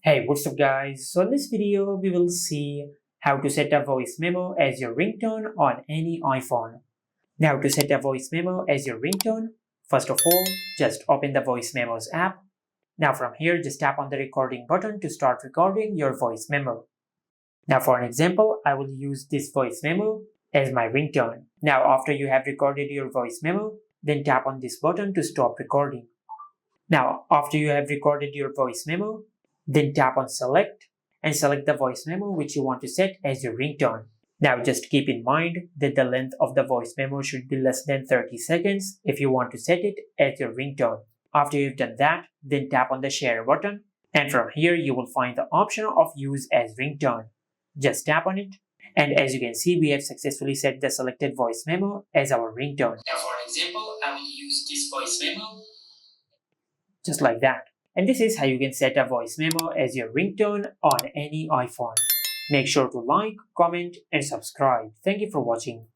Hey, what's up guys? So in this video, we will see how to set a voice memo as your ringtone on any iPhone. Now to set a voice memo as your ringtone, first of all, just open the voice memos app. Now from here, just tap on the recording button to start recording your voice memo. Now for an example, I will use this voice memo as my ringtone. Now after you have recorded your voice memo, then tap on this button to stop recording. Now, after you have recorded your voice memo, then tap on select and select the voice memo which you want to set as your ringtone. Now, just keep in mind that the length of the voice memo should be less than 30 seconds if you want to set it as your ringtone. After you've done that, then tap on the share button, and from here you will find the option of use as ringtone. Just tap on it, and as you can see, we have successfully set the selected voice memo as our ringtone. Now, for example, I will use this voice memo just like that. And this is how you can set a voice memo as your ringtone on any iPhone. Make sure to like, comment, and subscribe. Thank you for watching.